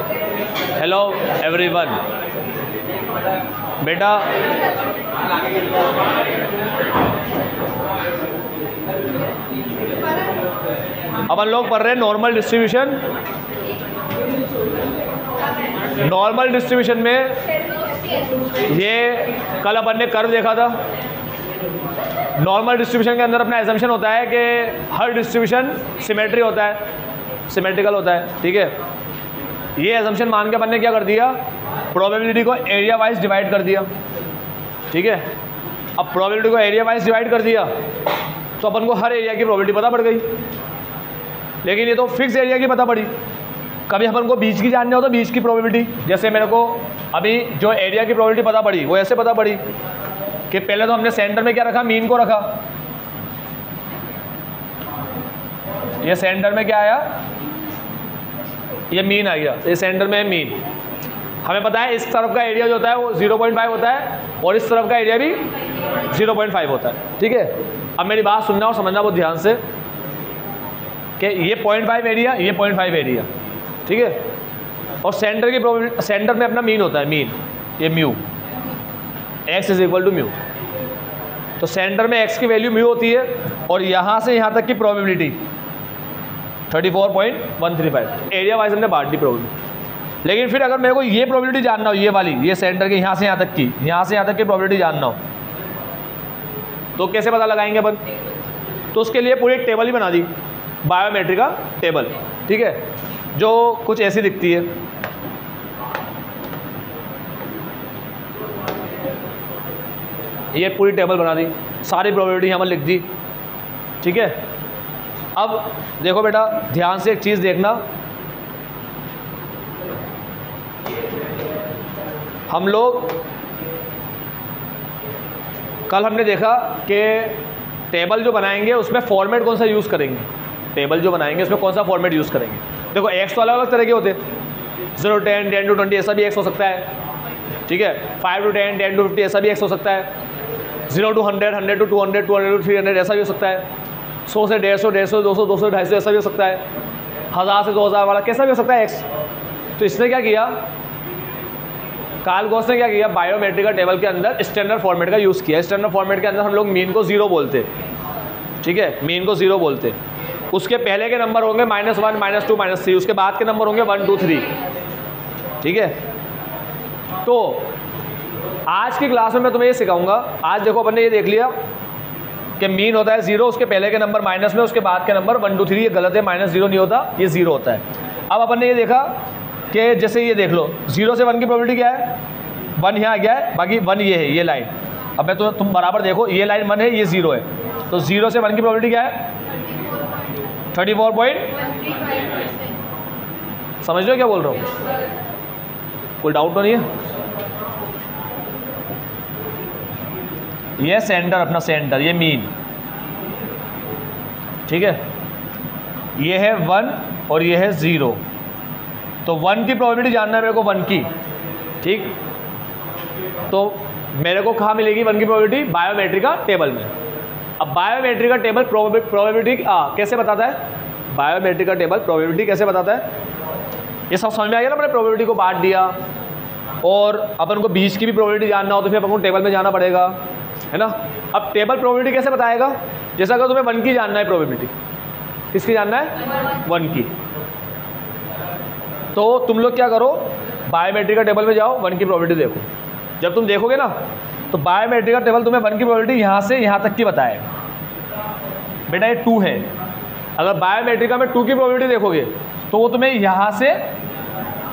Hello everyone. बेटा अपन लोग पढ़ रहे हैं नॉर्मल डिस्ट्रीब्यूशन। नॉर्मल डिस्ट्रीब्यूशन में ये कल अपन ने कर्व देखा था। नॉर्मल डिस्ट्रीब्यूशन के अंदर अपना एजम्पशन होता है कि हर डिस्ट्रीब्यूशन सिमेट्री होता है, सिमेट्रिकल होता है। ठीक है, ये एजम्पशन मान के अपन ने क्या कर दिया, प्रोबेबिलिटी को एरिया वाइज डिवाइड कर दिया। ठीक है, अब प्रोबेबिलिटी को एरिया वाइज डिवाइड कर दिया तो अपन को हर एरिया की प्रोबेबिलिटी पता पड़ गई। लेकिन ये तो फिक्स एरिया की पता पड़ी। कभी अपन को बीच की जाननी हो तो बीच की प्रोबेबिलिटी, जैसे मेरे को अभी जो एरिया की प्रोबेबिलिटी पता पड़ी वो ऐसे पता पड़ी कि पहले तो हमने सेंटर में क्या रखा, मीन को रखा। ये सेंटर में क्या आया, ये मीन आ गया। ये सेंटर में है मीन। हमें पता है इस तरफ का एरिया जो होता है वो 0.5 होता है और इस तरफ का एरिया भी 0.5 होता है। ठीक है, अब मेरी बात सुनना और समझना बहुत ध्यान से कि ये 0.5 एरिया, ये 0.5 एरिया। ठीक है, और सेंटर की प्रोबेबिलिटी, सेंटर में अपना मीन होता है, मीन ये mu, x is equal to mu. तो सेंटर में x की वैल्यू म्यू होती है और यहाँ से यहाँ तक की प्रोबेबिलिटी 34.135। एरिया वाइज हमने बांट दी प्रोबेबिलिटी। लेकिन फिर अगर मेरे को ये प्रोबेबिलिटी जानना हो, ये वाली, ये सेंटर के यहाँ से यहाँ तक की, यहाँ से यहाँ तक की प्रोबेबिलिटी जानना हो तो कैसे पता लगाएंगे अपन? तो उसके लिए पूरी एक टेबल ही बना दी, बायोमेट्री का टेबल। ठीक है, जो कुछ ऐसी दिखती है। ये पूरी टेबल बना दी, सारी प्रोबेबिलिटी यहाँ पर लिख दी। ठीक है, अब देखो बेटा ध्यान से एक चीज़ देखना, हम लोग कल हमने देखा कि टेबल जो बनाएंगे उसमें फॉर्मेट कौन सा यूज़ करेंगे। टेबल जो बनाएंगे उसमें कौन सा फॉर्मेट यूज़ करेंगे। देखो एक्स तो अलग अलग तरह के होते हैं, 0 to 10, 10 to 20 ऐसा भी एक्स हो सकता है। ठीक है, 5 to 10, 10 to 50 ऐसा भी एक्स हो सकता है। 0 to 100, 100 to 200, 200 to 300 ऐसा भी हो सकता है। 100 से 150, 150 200, 200 250 ऐसा भी हो सकता है। 1000 से 2000 वाला कैसा भी हो सकता है एक्स। तो इसने क्या किया, कार्ल गॉस ने क्या किया, बायोमेट्रिक टेबल के अंदर स्टैंडर्ड फॉर्मेट का यूज़ किया। स्टैंडर्ड फॉर्मेट के अंदर हम लोग मीन को 0 बोलते। ठीक है, मीन को 0 बोलते। उसके पहले के नंबर होंगे -1, -2, -3। उसके बाद के नंबर होंगे 1, 2, 3। ठीक है, तो आज की क्लास में मैं तुम्हें ये सिखाऊंगा। आज देखो अपन ने ये देख लिया कि मीन होता है 0, उसके पहले के नंबर माइनस में, उसके बाद के नंबर 1, 2, 3। ये गलत है, -0 नहीं होता, ये 0 होता है। अब अपन ने ये देखा कि जैसे ये देख लो 0 से 1 की प्रोबेबिलिटी क्या है, 1 यहाँ आ गया है, बाकी 1 ये है, ये लाइन। अब मैं तो तुम बराबर देखो, ये लाइन 1 है, ये 0 है। तो 0 से 1 की प्रोबेबिलिटी क्या है, 34 समझ लो क्या बोल रहा हूँ, कोई डाउट तो नहीं है। ये सेंटर, अपना सेंटर, ये मीन। ठीक है, ये है 1 और ये है 0। तो 1 की प्रोबेबिलिटी जानना है मेरे को, 1 की। ठीक, तो मेरे को कहाँ मिलेगी 1 की प्रोबेबिलिटी, बायोमेट्रिक का टेबल में। अब बायोमेट्रिक का टेबल प्रोबेबिलिटी कैसे बताता है, बायोमेट्रिक का टेबल प्रोबेबिलिटी कैसे बताता है, ये सब समझ में आ गया ना। मैंने प्रोबेबिलिटी को बांट दिया और अपन को बीच की भी प्रोबेबिलिटी जानना हो तो फिर अपन को टेबल में जाना पड़ेगा, है ना। अब टेबल प्रोबेबिलिटी कैसे बताएगा, जैसा अगर तुम्हें 1 की जानना है प्रोबेबिलिटी, किसकी जानना है, 1 की, तो तुम लोग क्या करो, बायोमेट्रिक का टेबल में जाओ, 1 की प्रोबेबिलिटी देखो। जब तुम देखोगे ना तो बायोमेट्रिक का टेबल तुम्हें 1 की प्रोबेबिलिटी यहाँ से यहाँ तक की बताएगा। बेटा ये 2 है, अगर बायोमेट्रिक में 2 की प्रोबेबिलिटी देखोगे तो वो तुम्हें यहाँ से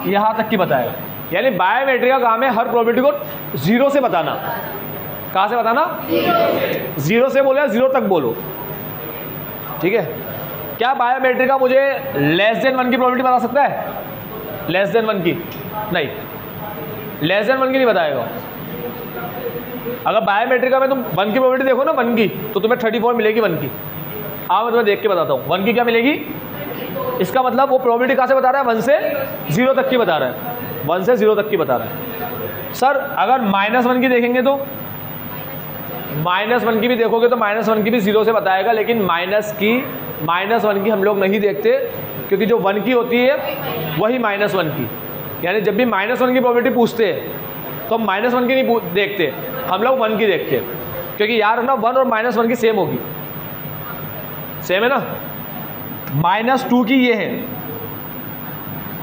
यहाँ तक की बताएगा। यानी बायोमेट्रिक का काम है हर प्रोबेबिलिटी को 0 से बताना। कहाँ से बताना, 0 से बोलो या 0 तक बोलो। ठीक है, क्या बायोमेट्रिक का मुझे <1 की प्रोबेबिलिटी बता सकता है, <1 की नहीं, <1 की नहीं बताएगा। अगर बायोमेट्रिक में तुम 1 की प्रोबेबिलिटी देखो ना, 1 की, तो तुम्हें 34 मिलेगी 1 की। मैं तुम्हें देख के बताता हूँ 1 की क्या मिलेगी। इसका मतलब वो प्रोबेबिलिटी कहाँ से बता रहा है, 1 से 0 तक की बता रहा है, 1 से 0 तक की बता रहा है। सर अगर -1 की देखेंगे तो -1 की भी देखोगे तो -1 की भी 0 से बताएगा, लेकिन -1 की हम लोग नहीं देखते, क्योंकि जो 1 की होती है वही -1 की, यानी जब भी -1 की प्रोबेबिलिटी पूछते हैं तो हम -1 की नहीं देखते, हम लोग 1 की देखते हैं, क्योंकि यार ना 1 और -1 की सेम होगी, सेम है ना। -2 की ये है,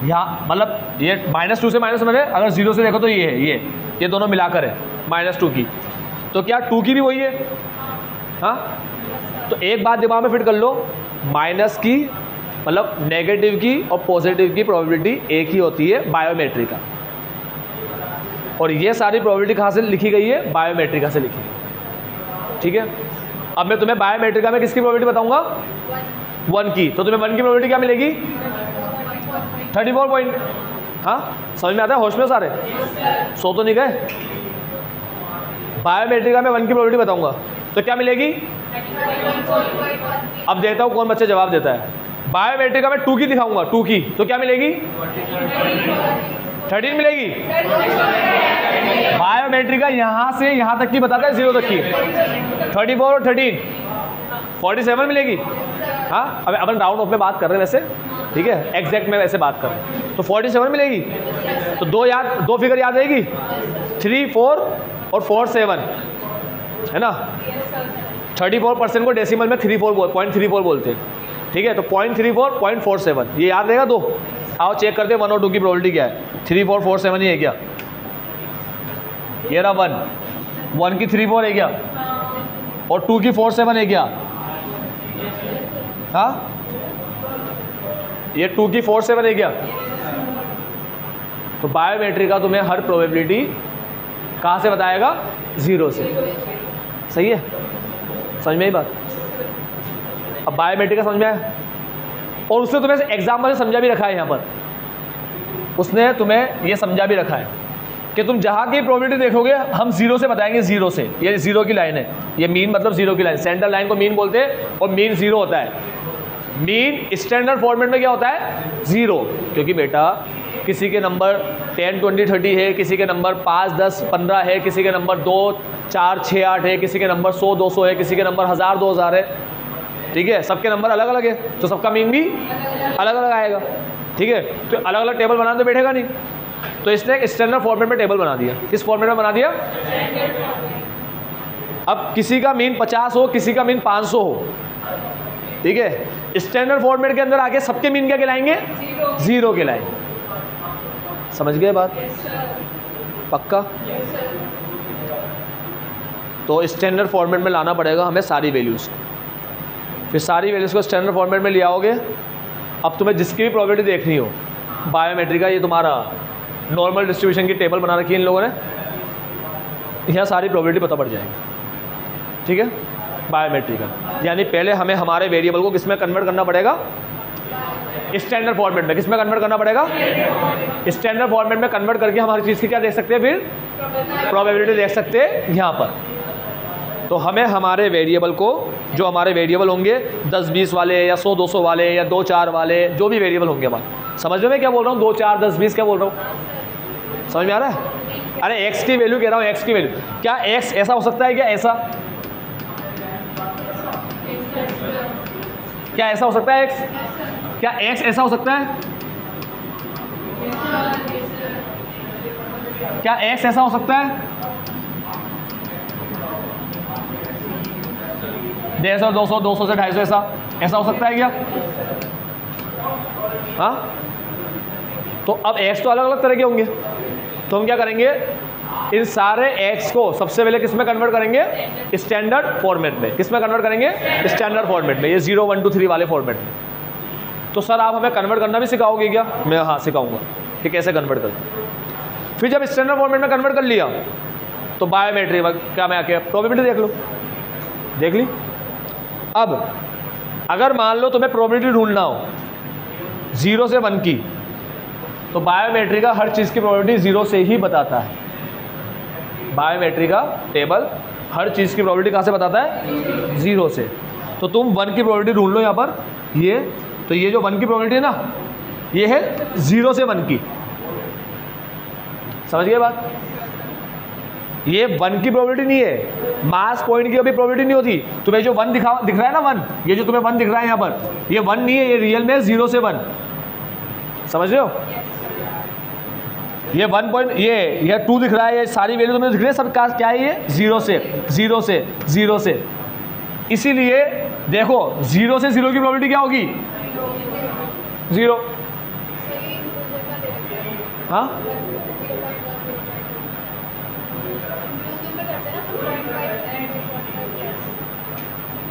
यहाँ मतलब ये -2 से -1 है, अगर 0 से देखो तो ये है, ये दोनों मिलाकर है -2 की, तो क्या 2 की भी वही है। हाँ, तो एक बात दिमाग में फिट कर लो, माइनस की मतलब नेगेटिव की और पॉजिटिव की प्रोबेबिलिटी एक ही होती है बायोमेट्रिक का, और ये सारी प्रोबेबिलिटी कहाँ से लिखी गई है, बायोमेट्रिका से लिखी गई। ठीक है, अब मैं तुम्हें बायोमेट्रिका में किसकी प्रोबेबिलिटी बताऊंगा, 1 की, तो तुम्हें 1 की प्रोबेबिलिटी क्या मिलेगी, 34 पॉइंट। हाँ समझ में आता है, होश में सारे, सो तो नहीं गए। बायोमेट्रिका में 1 की प्रोबेबिलिटी बताऊंगा तो क्या मिलेगी, अब देखता हूँ कौन बच्चा जवाब देता है। बायोमेट्रिका में 2 की दिखाऊंगा, 2 की, तो क्या मिलेगी, 13 मिलेगी। बायोमेट्रिका यहाँ से यहाँ तक की बताता है, 0 तक की, 34 और 13 47 मिलेगी। हाँ, अब अपन राउंड ऑफ में बात कर रहे हैं वैसे, ठीक है, एग्जैक्ट में वैसे बात कर रहे हैं, तो 47 मिलेगी। तो दो फिगर याद रहेगी, 3 4 और 4 7, है ना। 34% को डेसिमल में 0.34 बोलते हैं, ठीक है, तो 0.34 0.47 ये याद रहेगा। दो आओ चेक करते हैं 1 और 2 की प्रोबेबिलिटी क्या है। 3 4 4 7 ही है क्या, ये रहा 1 की 3 4 है क्या, और 2 की 4 7 है क्या। हाँ, ये 2 की 4 7 है क्या। तो बायोमेट्रिक का तुम्हें हर प्रोबेबिलिटी कहाँ से बताएगा, 0 से। सही है, समझ में आई बात। अब बायोमेट्रिक का समझ में आया, और उसने तुम्हें एग्जाम्पल से समझा भी रखा है, यहाँ पर उसने तुम्हें ये समझा भी रखा है कि तुम जहाँ की प्रोबेबिलिटी देखोगे हम 0 से बताएंगे, 0 से। ये 0 की लाइन है, ये मीन मतलब 0 की लाइन, सेंट्रल लाइन को मीन बोलते हैं, और मीन 0 होता है। मीन स्टैंडर्ड फॉर्मेट में क्या होता है, 0, क्योंकि बेटा किसी के नंबर 10 20 30 है, किसी के नंबर 5 10 15 है, किसी के नंबर 2 4 6 8 है, किसी के नंबर 100 200 है, किसी के नंबर 1000 2000 है, ठीक है, सबके नंबर अलग अलग है, तो सबका मीन भी अलग अलग आएगा, ठीक है। तो अलग अलग टेबल बनाने तो बैठेगा नहीं, तो इसने एक स्टैंडर्ड फॉर्मेट में टेबल बना दिया। किस फॉर्मेट में बना दिया, अब किसी का मीन 50 हो, किसी का मीन 500 हो, ठीक है, स्टैंडर्ड फॉर्मेट के अंदर आके सबके मीन क्या कहलाएंगे, 0 कहलाएंगे। समझ गए बात, पक्का। तो स्टैंडर्ड फॉर्मेट में लाना पड़ेगा हमें सारी वैल्यूज़, फिर सारी वैल्यूज़ को स्टैंडर्ड फॉर्मेट में ले आओगे। अब तुम्हें जिसकी भी प्रोबेबिलिटी देखनी हो, बायोमेट्रिक का ये तुम्हारा नॉर्मल डिस्ट्रीब्यूशन की टेबल बना रखी है इन लोगों ने, यहाँ सारी प्रोबेबिलिटी पता पड़ जाएगी, ठीक है। बायोमेट्रिक का यानी पहले हमें हमारे वेरिएबल को किस में कन्वर्ट करना पड़ेगा, स्टैंडर्ड फॉर्मेट में। किस में कन्वर्ट करना पड़ेगा, स्टैंडर्ड फॉर्मेट में कन्वर्ट करके हम हर चीज़ की क्या देख सकते हैं, फिर प्रोबेबिलिटी देख सकते हैं यहाँ पर। तो हमें हमारे वेरिएबल को, जो हमारे वेरिएबल होंगे 10 20 वाले या 100 200 वाले या 2 4 वाले, जो भी वेरिएबल होंगे हमारे, समझ में क्या बोल रहा हूँ, 2 4 10 20 क्या बोल रहा हूँ, समझ में आ रहा है। अरे x की वैल्यू कह रहा हूँ, x की वैल्यू, क्या x ऐसा हो सकता है, क्या ऐसा, क्या ऐसा हो सकता है x, क्या x ऐसा हो सकता है, क्या x ऐसा हो सकता है, 150 200 200 से 250 ऐसा हो सकता है क्या। हाँ, तो अब x तो अलग अलग तरह के होंगे, तो हम क्या करेंगे, इन सारे x को सबसे पहले किस में कन्वर्ट करेंगे, स्टैंडर्ड फॉर्मेट में। किस में कन्वर्ट करेंगे, स्टैंडर्ड फॉर्मेट में, ये 0 1 2 3 वाले फॉर्मेट में। तो सर आप हमें कन्वर्ट करना भी सिखाओगे क्या, मैं हाँ सिखाऊंगा कि कैसे कन्वर्ट करते। फिर जब स्टैंडर्ड फॉर्मेट में कन्वर्ट कर लिया तो बायोमेट्रिक क्या मैं आके प्रोबेबिलिटी देख लो, देख ली। अब अगर मान लो तुम्हें प्रोबेबिलिटी ढूंढना हो 0 से 1 की, तो बायोमेट्रिक का हर चीज़ की प्रोबेबिलिटी 0 से ही बताता है। बायोमेट्रिक का टेबल हर चीज़ की प्रोबेबिलिटी कहाँ से बताता है, 0 से। तो तुम 1 की प्रोबेबिलिटी ढूंढ लो यहाँ पर, ये तो ये जो 1 की प्रोबेबिलिटी है ना, ये है 0 से 1 की, समझ गए बात। ये 1 की प्रोबेबिलिटी नहीं है, मास पॉइंट की अभी प्रोबेबिलिटी नहीं होती। तुम्हें जो 1 दिख रहा है ना 1, ये जो तुम्हें 1 दिख रहा है यहाँ पर, ये 1 नहीं है, ये रियल में 0 से 1, समझ रहे हो। ये 1 पॉइंट ये 2 दिख रहा है, ये सारी वैल्यू तुम्हें दिख रही है सब का क्या है, ये 0 से 0 से 0 से। इसीलिए देखो 0 से 0 की प्रोबेबिलिटी क्या होगी, 0। हाँ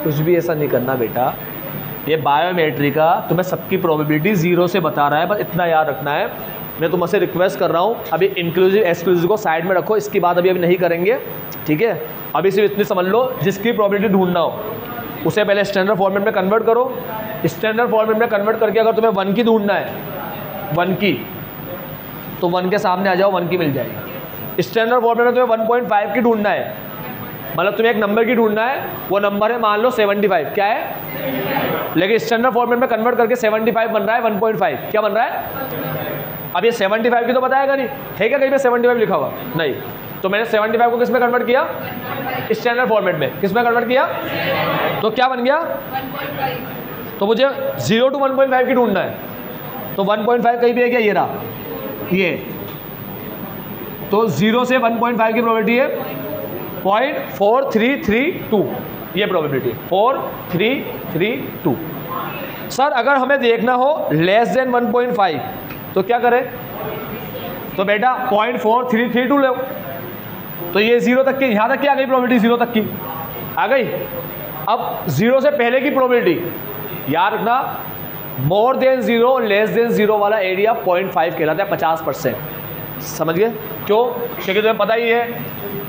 कुछ भी ऐसा नहीं करना बेटा, ये बायोमेट्री का तुम्हें सबकी प्रोबेबिलिटी 0 से बता रहा है, बस इतना याद रखना है। मैं तुमसे रिक्वेस्ट कर रहा हूँ, अभी इंक्लूसिव एक्सक्लूसिव को साइड में रखो, इसकी बात अभी नहीं करेंगे, ठीक है। अभी सिर्फ इतनी समझ लो, जिसकी प्रोबेबिलिटी ढूंढना हो उसे पहले स्टैंडर्ड फॉर्मेट में कन्वर्ट करो। स्टैंडर्ड फॉर्मेट में कन्वर्ट करके अगर तुम्हें 1 की ढूंढना है, 1 की, तो 1 के सामने आ जाओ, 1 की मिल जाएगी। स्टैंडर्ड फॉर्मेट में तुम्हें 1.5 की ढूंढना है, मतलब तुम्हें एक नंबर की ढूंढना है, वो नंबर है मान लो 75, क्या है, लेकिन स्टैंडर्ड फॉर्मेट में कन्वर्ट करके 75 बन रहा है 1.5, क्या बन रहा है। अब ये 75 की तो बताएगा नहीं, है क्या कहीं पे 75 लिखा हुआ, नहीं। तो मैंने 75 को किस में कन्वर्ट किया, स्टैंडर्ड फॉर्मेट में। किस में कन्वर्ट किया, तो क्या बन गया 1.5। तो मुझे 0 to 1.5 की ढूंढना है, तो 1.5 कहीं भी है क्या, ये रहा, ये। तो 0 से 1.5 की प्रोबेबिलिटी है 0.4332, ये प्रोबेबिलिटी 4332। सर अगर हमें देखना हो लेस देन 1.5 तो क्या करें, तो बेटा 0.4332 लो। तो ये 0 तक की, यहाँ तक की आ गई प्रोबेबिलिटी, 0 तक की आ गई। अब 0 से पहले की प्रोबेबिलिटी याद रखना, मोर देन 0 लेस देन 0 वाला एरिया 0.5 कहलाता है, 50%। समझ गए क्यों, क्योंकि तुम्हें पता ही है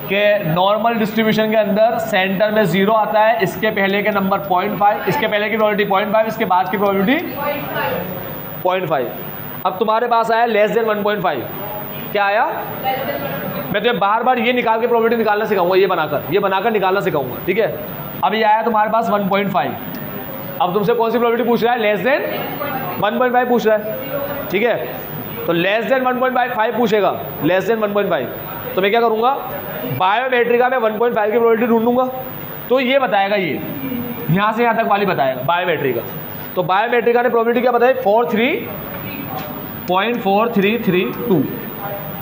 कि नॉर्मल डिस्ट्रीब्यूशन के अंदर सेंटर में 0 आता है, इसके पहले के नंबर 0.5, इसके पहले की प्रोबेबिलिटी 0.5, इसके बाद की प्रोबेबिलिटी 0.5। अब तुम्हारे पास आया लेस देन 1.5, क्या आया, मैं तुम्हें बार बार ये निकाल के प्रोबेबिलिटी निकालना सिखाऊंगा, ये बनाकर निकालना सिखाऊंगा, ठीक है। अब ये आया तुम्हारे पास 1.5, अब तुमसे कौन सी प्रोबेबिलिटी पूछ रहा है, लेस देन 1.5 पूछ रहा है, ठीक है। तो लेस देन 1.5 पूछेगा, लेस देन 1.5, तो मैं क्या करूँगा, बायोमेट्री का मैं 1.5 की प्रोबेबिलिटी ढूंढूंगा, तो ये बताएगा, ये यहाँ से यहाँ तक वाली बताएगा बायोमेट्री का। तो बायोमेट्री का ने प्रोबेबिलिटी क्या बताई, 43.4332।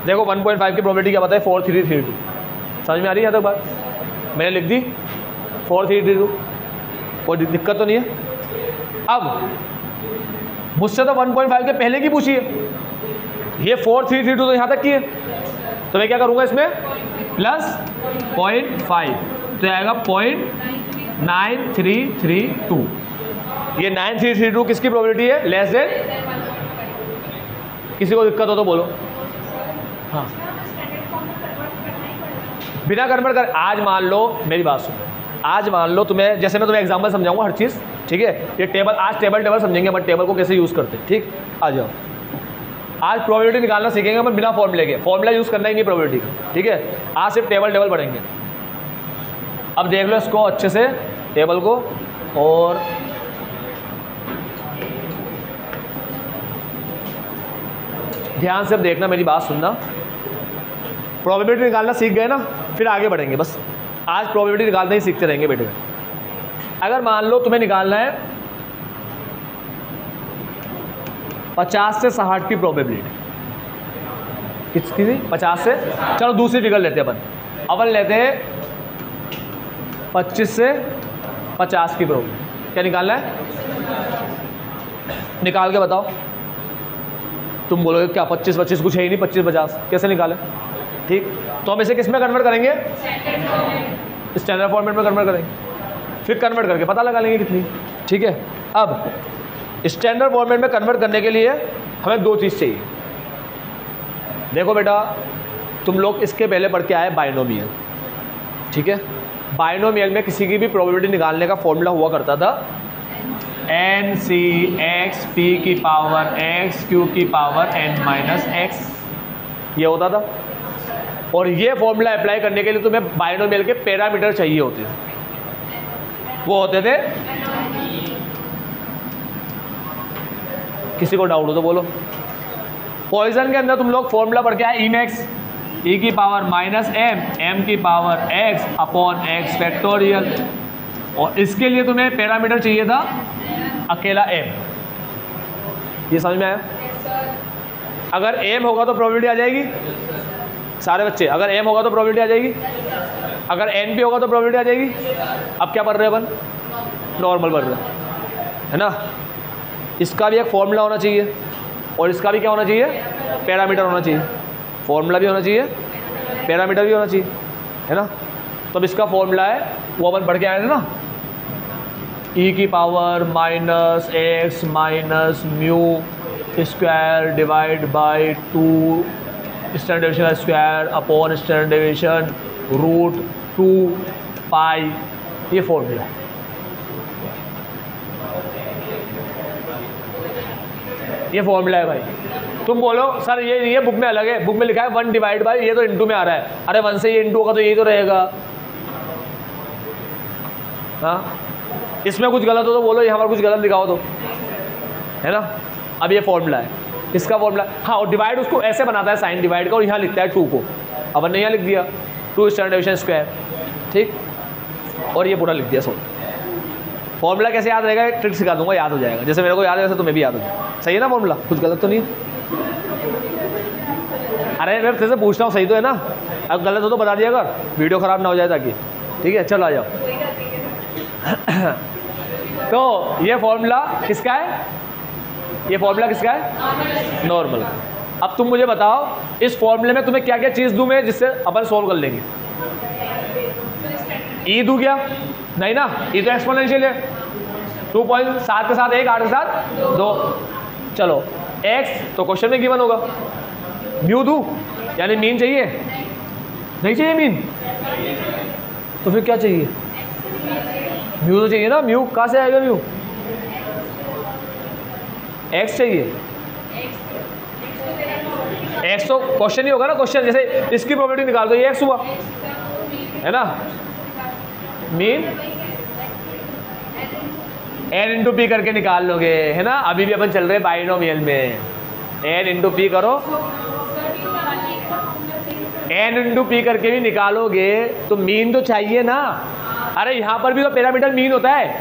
देखो 1.5 की प्रोबेबिलिटी क्या बताए, 4332। समझ में आ रही है यहाँ तक बात, मैंने लिख दी 4332, कोई दिक्कत तो नहीं है। अब मुझसे तो 1.5 के पहले की पूछी है, ये 4332 तो यहाँ तक की है, तो मैं क्या करूँगा, इसमें प्लस 0.5, तो आएगा 0.9332। ये 9332 किसकी प्रोबेबिलिटी है, लेस देन। किसी को दिक्कत हो तो बोलो। हाँ बिना कन्वर्ट कर, आज मान लो मेरी बात सुनो, आज मान लो तुम्हें, जैसे मैं तुम्हें एग्जांपल समझाऊंगा हर चीज़, ठीक है। ये टेबल, आज टेबल समझेंगे, बट टेबल को कैसे यूज़ करते हैं, ठीक। आ जाओ, आज प्रोबेबिलिटी निकालना सीखेंगे हम बिना फॉर्मूले के, फॉर्मूला यूज़ करना ही नहीं प्रोबेबिलिटी का, ठीक है। आज सिर्फ टेबल पढ़ेंगे। अब देख लो इसको अच्छे से, टेबल को, और ध्यान से अब देखना, मेरी बात सुनना। प्रोबेबिलिटी निकालना सीख गए ना, फिर आगे बढ़ेंगे। बस आज प्रोबेबिलिटी निकालना ही सीखते रहेंगे बेटे। अगर मान लो तुम्हें निकालना है 50 से 60 की प्रोबेबिलिटी, किसकी थी, 50 से, चलो दूसरी फिगर लेते हैं अपन लेते हैं 25 से 50 की प्रोबेबिलिटी। क्या निकालना है, निकाल के बताओ। तुम बोलोगे क्या 25 कुछ है ही नहीं, 25-50 कैसे निकालें, ठीक। तो हम इसे किस में कन्वर्ट करेंगे, स्टैंडर्ड फॉर्मेट में कन्वर्ट करेंगे, फिर कन्वर्ट करके पता लगा लेंगे कितनी, ठीक है। अब स्टैंडर्ड फॉर्मेट में कन्वर्ट करने के लिए हमें 2 चीज़ चाहिए। देखो बेटा, तुम लोग इसके पहले पढ़ के आए बाइनोमियल, ठीक है। बाइनोमियल में किसी की भी प्रोबेबिलिटी निकालने का फॉर्मूला हुआ करता था NCX P की पावर X Q की पावर N-X, ये होता था। और ये फॉर्मूला अप्लाई करने के लिए तुम्हें बाइनोमियल के पैरामीटर चाहिए होते थे, वो होते थे, किसी को डाउट हो तो बोलो। पॉइजन के अंदर तुम लोग फॉर्मूला पढ़ के आए E-max, E की पावर -m, m की power x upon x factorial, और इसके लिए तुम्हें पैरामीटर चाहिए था अकेला m। ये समझ में आया? अगर एम होगा तो प्रोबेबिलिटी आ जाएगी सारे बच्चे, अगर एम होगा तो प्रोबेबिलिटी आ जाएगी, अगर एन पी होगा तो प्रोबेबिलिटी आ जाएगी। अब क्या पढ़ रहे हैं अपन, नॉर्मल पढ़ रहे हैं, है ना। इसका भी एक फॉर्मूला होना चाहिए और इसका भी क्या होना चाहिए, पैरामीटर होना चाहिए। फॉर्मूला भी होना चाहिए, पैरामीटर भी होना चाहिए, है ना। तो अब इसका फॉर्मूला है वो अपन पढ़ के आए थे ना, ई की power minus x minus mu square divide by 2 standard deviation square upon standard deviation root 2 pi, ये फॉर्मूला। ये फॉर्मूला है भाई। तुम बोलो सर ये नहीं है, बुक में अलग है, बुक में लिखा है 1 डिवाइड बाई, ये तो इंटू में आ रहा है। अरे 1 से ये इंटू होगा तो यही तो रहेगा। हाँ, इसमें कुछ गलत हो तो बोलो, यहाँ पर कुछ गलत लिखा हो तो, है ना। अब ये फॉर्मूला है, इसका फॉर्मूला। हाँ, और डिवाइड उसको ऐसे बनाता है साइन डिवाइड का, और यहाँ लिखता है 2 को, अपन ने यहाँ लिख दिया 2 स्टैंडर्ड डेविएशन स्क्वायर, ठीक, और ये पूरा लिख दिया। सो फॉर्मूला कैसे याद रहेगा, ट्रिक सिखा दूंगा, याद हो जाएगा। जैसे मेरे को याद है वैसे तुम्हें भी याद हो जाएगा। सही है ना फॉर्मूला, कुछ गलत तो नहीं। अरे मैं तेरे से पूछ रहा हूँ, सही तो है ना। अब गलत हो तो बता दिया अगर, वीडियो ख़राब ना हो जाए ताकि, ठीक है। चलो आ जाओ। तो ये फॉर्मूला किसका है, ये फॉर्मूला किसका है, नॉर्मल। अब तुम मुझे बताओ इस फॉर्मूले में तुम्हें क्या क्या चीज़ दूँ मैं जिससे अपन सोल्व कर लेंगे। ई दूँ क्या, नहीं ना, ई तो एक्सपोनेंशियल है। 2.7 के साथ 1, 8 के साथ 2। चलो एक्स तो क्वेश्चन में गिवन होगा। म्यू दूँ, यानी मीन चाहिए, नहीं चाहिए मीन, तो फिर क्या चाहिए, म्यू तो चाहिए ना। म्यू कहाँ से आएगा, म्यू एक्स चाहिए। एक्स तो क्वेश्चन ही होगा ना, क्वेश्चन जैसे इसकी प्रोबेबिलिटी निकाल दो, ये एक्स हुआ, है ना। मीन एन इंटू पी करके निकाल लोगे, है ना। अभी भी अपन चल रहे हैं बाइनोमियल में, एन इंटू पी करो, एन इंटू पी करके भी निकालोगे तो मीन तो चाहिए ना। अरे यहाँ पर भी तो पैरामीटर मीन होता है,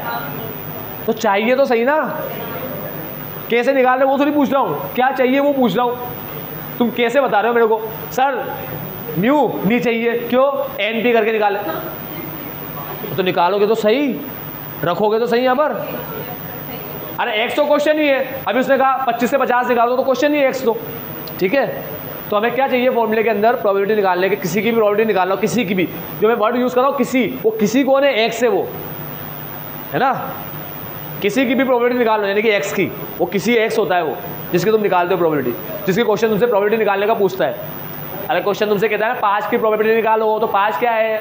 तो चाहिए तो सही ना। कैसे निकाल रहे वो थोड़ी पूछ रहा हूँ, क्या चाहिए वो पूछ रहा हूँ। तुम कैसे बता रहे हो मेरे को, सर म्यू नहीं चाहिए, क्यों, एन पी करके निकाले। तो निकालोगे तो सही, रखोगे तो सही यहाँ पर। अरे एक्स तो क्वेश्चन ही है, अभी उसने कहा 25 से 50 निकाल दो, तो क्वेश्चन ही है एक्स तो, ठीक है। तो हमें क्या चाहिए फॉर्मूले के अंदर, प्रोबेबिलिटी निकालने के, किसी की भी प्रोबेबिलिटी निकाल लो, किसी की भी, जो मैं वर्ड यूज़ कर रहा हूँ किसी, वो किसी कौन है, एक्स है वो, है ना। किसी की भी प्रोबेबिलिटी निकाल लो, यानी कि एक्स की, वो किसी एक्स होता है वो जिसकी तुम निकालते हो प्रोबेबिलिटी, जिसकी क्वेश्चन तुमसे प्रोबेबिलिटी निकालने का पूछता है। अगर क्वेश्चन तुमसे कहता है 5 की प्रोबेबिलिटी निकालो, तो 5 क्या है,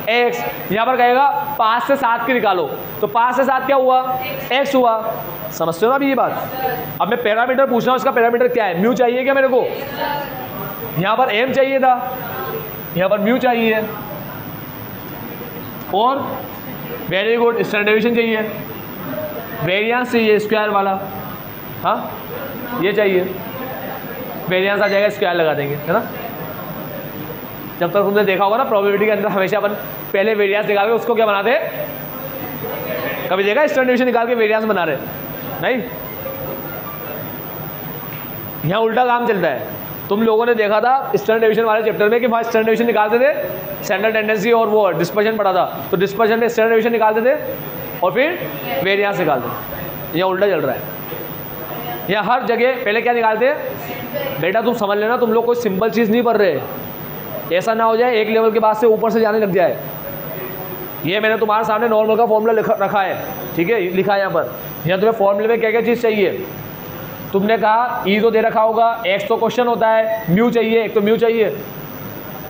एक्स। यहाँ पर कहेगा 5 से 7 की निकालो, तो 5 से 7 क्या हुआ, एक्स हुआ। समझते हो ना अभी ये बात। अब मैं पैरामीटर पूछ रहा हूँ, इसका पैरामीटर क्या है, म्यू चाहिए क्या मेरे को। यहाँ पर एम चाहिए था, यहाँ पर म्यू चाहिए, और वेरी गुड स्टैंडर्ड डेविएशन चाहिए, वेरिएंस चाहिए स्क्वायर वाला, हाँ ये चाहिए, वेरिएंस आ जाएगा, स्क्वायर लगा देंगे, है ना। जब तक तुमने देखा होगा ना प्रोबेबिलिटी के अंदर हमेशा अपन पहले वेरिएंस निकाल के उसको क्या बनाते हैं, कभी देखा स्टैंडर्ड डेविएशन निकाल के वेरिएंस बना रहे, नहीं। यहाँ उल्टा काम चलता है। तुम लोगों ने देखा था स्टैंडर्ड डेविएशन वाले चैप्टर में कि वहाँ स्टैंडर्ड डेविएशन निकालते थे, स्टैंडर्ड टेंडेंसी और वो डिस्पर्शन पढ़ा था, तो डिस्पर्शन में स्टैंडर्ड डेविएशन निकालते थे और फिर वेरिएंस निकालते थे। यहाँ उल्टा चल रहा है। यहाँ हर जगह पहले क्या निकालते हैं, बेटा तुम समझ लेना, तुम लोग कोई सिंपल चीज़ नहीं पढ़ रहे, ऐसा ना हो जाए एक लेवल के बाद से ऊपर से जाने लग जाए। ये मैंने तुम्हारे सामने नॉर्मल का फॉर्मूला रखा है, ठीक है, लिखा है यहाँ पर। यहाँ तुम्हें फॉर्मूले में क्या क्या चीज़ चाहिए, तुमने कहा ई तो दे रखा होगा, एक्स तो क्वेश्चन होता है, म्यू चाहिए, एक तो म्यू चाहिए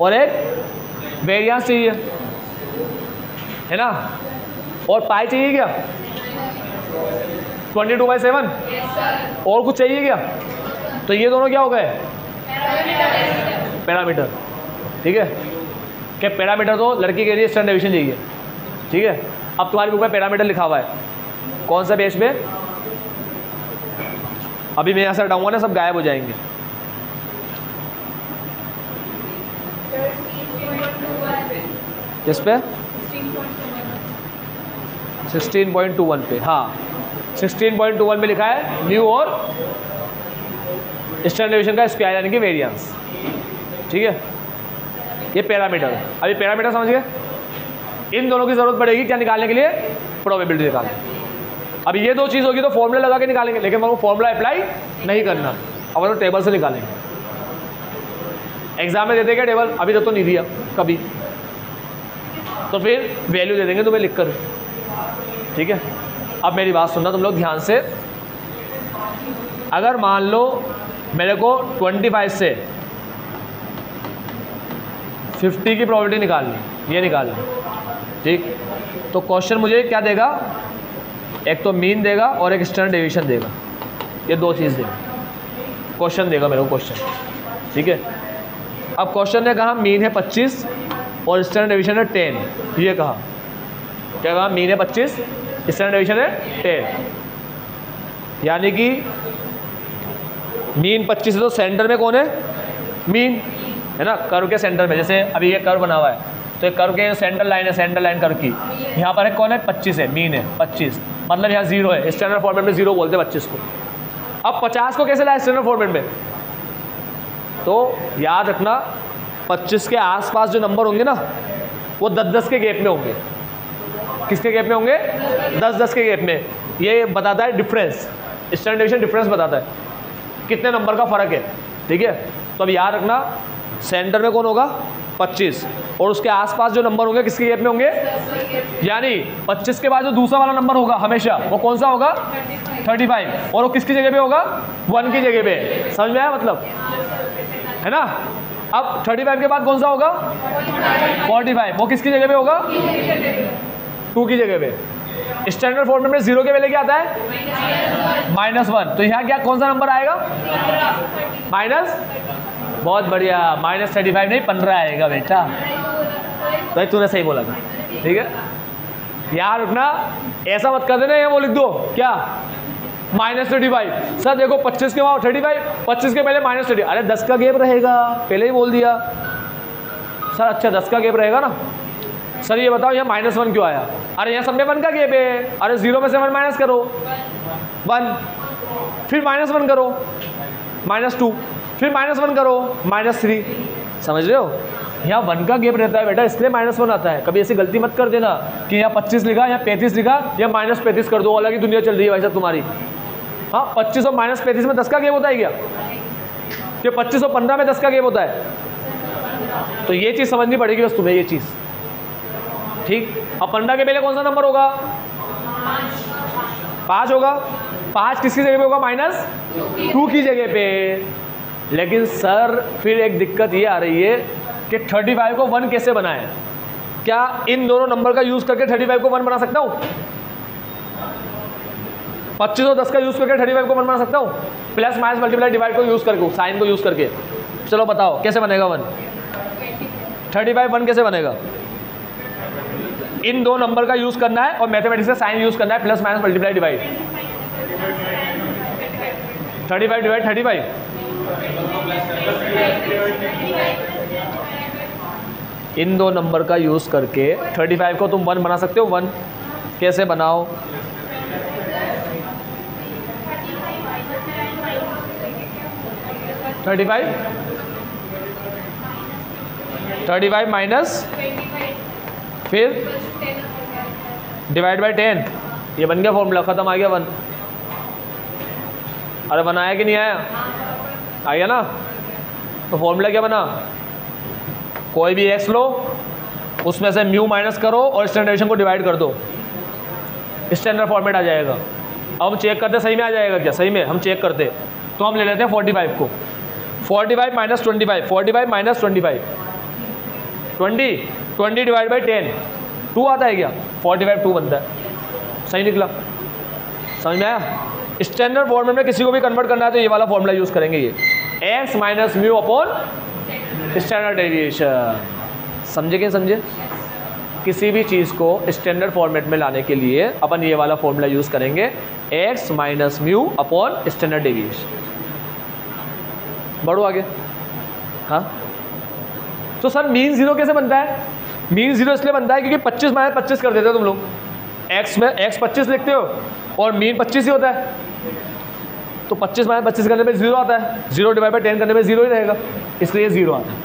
और एक वेरिएंस चाहिए, है ना, और पाई चाहिए क्या 22/7, और कुछ चाहिए क्या। तो ये दोनों क्या हो गए, पैरामीटर, ठीक है। क्या पैरामीटर तो लड़की के लिए स्टैंडर्ड डेविएशन चाहिए, ठीक है। अब तुम्हारी बुक में पैरामीटर लिखा हुआ है, कौन सा बेस पे, अभी मैं यहाँ से हटाऊंगा ना सब गायब हो जाएंगे। किस पे 16.21 पे, हाँ 16.21 में लिखा है म्यू और स्टैंडर्ड डेविएशन का स्क्वायर यानी कि वेरिएंस, ठीक है। ये पैरामीटर है। अभी पैरामीटर समझ गए। इन दोनों की जरूरत पड़ेगी क्या निकालने के लिए? प्रोबेबिलिटी निकालने। अब ये दो चीज़ होगी तो फॉर्मूला लगा के निकालेंगे, लेकिन हमको फॉर्मूला अप्लाई नहीं करना, अब तो टेबल से निकालेंगे। एग्जाम में देते क्या टेबल? अभी तक तो नहीं दिया कभी, तो फिर वैल्यू दे देंगे तुम्हें लिख कर, ठीक है। अब मेरी बात सुनना तुम लोग ध्यान से। अगर मान लो मेरे को 25 से 50 की प्रोबेबिलिटी निकालनी, ये निकालनी, ठीक। तो क्वेश्चन मुझे क्या देगा? एक तो मीन देगा और एक स्टैंडर्ड डेविएशन देगा, ये दो चीज़ देगा। क्वेश्चन देगा मेरे को क्वेश्चन, ठीक है। अब क्वेश्चन ने कहा मीन है 25 और स्टैंडर्ड डेविएशन है 10। ये कहा, क्या कहा? मीन है 25, स्टैंडर्ड डेविएशन है 10। यानी कि मीन 25 है तो सेंटर में कौन है? मीन है ना, कर्व के सेंटर में। जैसे अभी ये कर्व बना हुआ है तो एक कर्व के सेंटर लाइन है, सेंटर लाइन कर्व की, यहाँ पर है कौन है? 25 है, मीन है 25, मतलब यहाँ 0 है। स्टैंडर्ड फॉर्मेट में 0 बोलते हैं 25 को। अब 50 को कैसे लाए स्टैंडर्ड फॉर्मेट में? तो याद रखना 25 के आसपास जो नंबर होंगे ना वो 10-10 के गैप में होंगे। किसके गैप में होंगे? 10-10 के गैप में। ये बताता है डिफरेंस, स्टैंडर्ड डेविएशन डिफरेंस बताता है कितने नंबर का फ़र्क है, ठीक है। तो अब याद रखना सेंटर में कौन होगा? 25, और उसके आसपास जो नंबर होंगे किसके गैप में होंगे? यानी 25 के बाद जो दूसरा वाला नंबर होगा हमेशा वो कौन सा होगा? 35, और वो किसकी जगह पे होगा? 1 की जगह पे। समझ में आया मतलब, है ना। अब 35 के बाद कौन सा होगा? 45, वो किसकी जगह पे होगा? 2 की जगह पे। स्टैंडर्ड फॉर्मेट में 0 के पहले क्या आता है? -1। तो यहाँ क्या कौन सा नंबर आएगा? माइनस, बहुत बढ़िया, -35 नहीं 15 आएगा बेटा। तो तूने सही बोला था, ठीक है। यार रुकना, ऐसा मत कर देना, ये वो लिख दो क्या? -35। सर देखो 25 के वहाँ 35, 25 के पहले -30। अरे 10 का गैप रहेगा, पहले ही बोल दिया सर। अच्छा 10 का गैप रहेगा ना सर, ये बताओ यहाँ -1 क्यों आया? अरे यहाँ सब में 1 का गैप है। अरे 0 में से 1 माइनस करो, 1, फिर -1 करो, -2, फिर -1 करो, -3। समझ रहे हो? यहाँ 1 का गैप रहता है बेटा, इसलिए -1 आता है। कभी ऐसी गलती मत कर देना कि यहाँ 25 लिखा, यहाँ 35 लिखा, या -35 कर दो। अलग ही दुनिया चल रही है भाई साहब तुम्हारी। हाँ 25 और -35 में 10 का गैप होता है क्या? कि 25 और 15 में 10 का गैप होता है? तो ये चीज़ समझनी पड़ेगी बस तुम्हें, ये चीज़, ठीक। अब 15 के पहले कौन सा नंबर होगा? 5 होगा। 5 किसकी जगह पे होगा? -2 की जगह पे। लेकिन सर फिर एक दिक्कत ये आ रही है कि 35 को 1 कैसे बनाएं? क्या इन दोनों नंबर का यूज़ करके 35 को 1 बना सकता हूँ? 25 और 10 का यूज़ करके 35 को 1 बना सकता हूँ? प्लस माइनस मल्टीप्लाई डिवाइड को यूज़ करके, साइन को यूज़ करके। चलो बताओ कैसे बनेगा 1? 35 1 कैसे बनेगा? इन दो नंबर का यूज़ करना है और मैथमेटिक्स का साइन यूज़ करना है, plus minus multiply divide. 35 divide 35, इन दो नंबर का यूज़ करके 35 को तुम 1 बना सकते हो। 1 कैसे बनाओ? $35 माइनस फिर डिवाइड बाई 10, ये बन गया फॉर्मूला, ख़त्म, आ गया 1। अरे बनाया कि नहीं आया? आ गया ना। तो फॉर्मूला क्या बना? कोई भी x लो, उसमें से म्यू माइनस करो और स्टैंडर्ड डेविएशन को डिवाइड कर दो, स्टैंडर्ड फॉर्मेट आ जाएगा। अब हम चेक करते सही में आ जाएगा क्या? सही में हम चेक करते तो हम ले लेते हैं 45 को। 45 माइनस 25, 45 माइनस 25, 20 डिवाइड बाई 10, 2 आता है क्या? 45 2 बनता है। सही निकला, समझ में आया? स्टैंडर्ड फॉर्मेट में किसी को भी कन्वर्ट करना है तो ये वाला फॉर्मूला यूज़ करेंगे, ये x minus mu upon standard deviation. समझे कि समझे? किसी भी चीज़ को स्टैंडर्ड फॉर्मेट में लाने के लिए अपन ये वाला फॉर्मूला यूज़ करेंगे, x minus mu upon standard deviation. बढ़ो आगे। हाँ तो सर मीन 0 कैसे बनता है? मीन 0 इसलिए बनता है क्योंकि 25 माइनस 25 कर देते हो तुम लोग। x में x 25 लिखते हो और मीन 25 ही होता है। तो 25 माइनस 25 करने पे 0 आता है, 0 डिवाइड बाई 10 करने पे 0 ही रहेगा, इसलिए 0 आता है।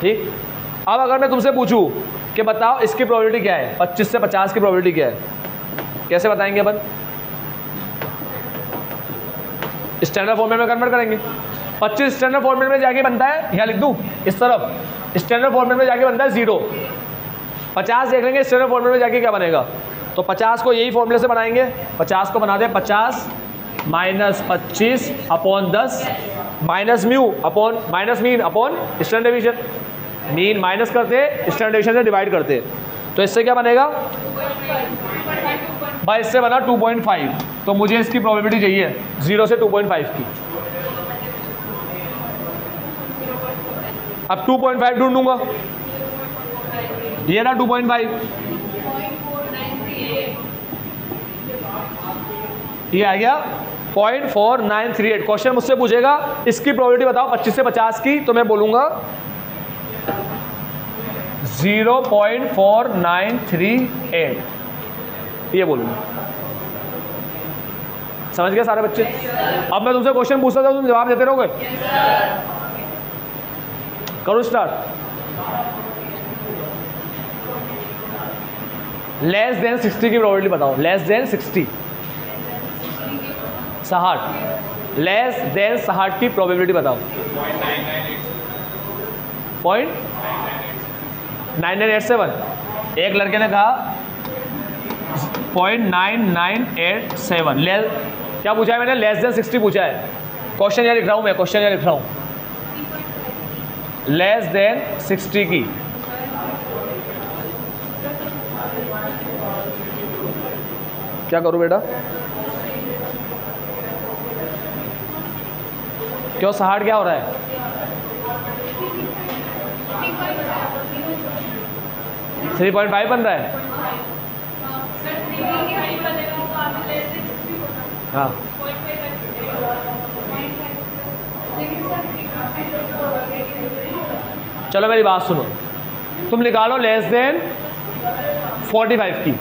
ठीक, अब अगर मैं तुमसे पूछूं कि बताओ इसकी प्रोबेबिलिटी क्या है, 25 से 50 की प्रोबेबिलिटी क्या है, कैसे बताएंगे अपन? स्टैंडर्ड फॉर्मेट में कन्वर्ट करेंगे। 25 स्टैंडर्ड फॉर्मेट में जाके बनता है, यहाँ लिख दूँ इस तरफ, स्टैंडर्ड फॉर्मेट में जाके बनता है 0। 50 देख लेंगे स्टैंडर्ड फॉर्मेट में जाके क्या बनेगा, तो 50 को यही फॉर्मूले से बनाएंगे, 50 को बना दें 50 minus 25 upon 10 minus mu upon minus mean upon standard division, mean minus करते स्टैंडर्ड डिवीजन से डिवाइड करते, तो इससे क्या बनेगा भाई, इससे बना 2.5। तो मुझे इसकी प्रोबेबिलिटी चाहिए 0 से 2.5 की। अब 2.5 ढूंढूंगा, ये ना 2.5, ये आ गया 0.4938। क्वेश्चन मुझसे पूछेगा इसकी प्रोबेबिलिटी बताओ 25 से 50 की, तो मैं बोलूंगा 0.4938, ये बोलूंगा। समझ गए सारे बच्चे? अब मैं तुमसे क्वेश्चन पूछता था, तुम जवाब देते रहोगे? करो स्टार्ट। लेस देन 60 की प्रोबेबिलिटी बताओ, लेस देन 60, 60, लेस देन 60 की प्रोबेबिलिटी बताओ। 0.9987। एक लड़के ने कहा 0.9987। क्या पूछा है मैंने? लेस देन 60 पूछा है। क्वेश्चन यहाँ लिख रहा हूँ मैं, क्वेश्चन यहाँ लिख रहा हूँ, लेस देन 60 की। क्या करूँ बेटा? क्यों 60 क्या हो रहा है? 3.5 बन रहा है। हाँ, चलो मेरी बात सुनो, तुम निकालो लेस देन 45 की।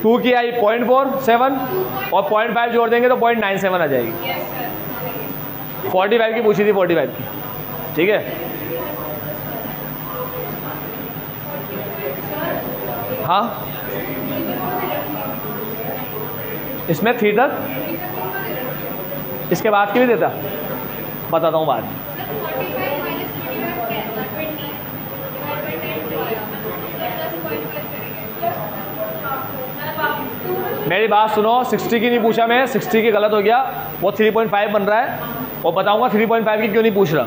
टू की आई 0.47 और 0.5 जोड़ देंगे तो 0.97 आ जाएगी। 45 की पूछी थी, 45 की, ठीक है। हाँ, इसमें 3 तक, इसके बाद की भी देता, बताता हूँ बाद में। मेरी बात सुनो, 60 की नहीं पूछा मैं, 60 की गलत हो गया, वो 3.5 बन रहा है, और बताऊंगा 3.5 की क्यों नहीं पूछ रहा,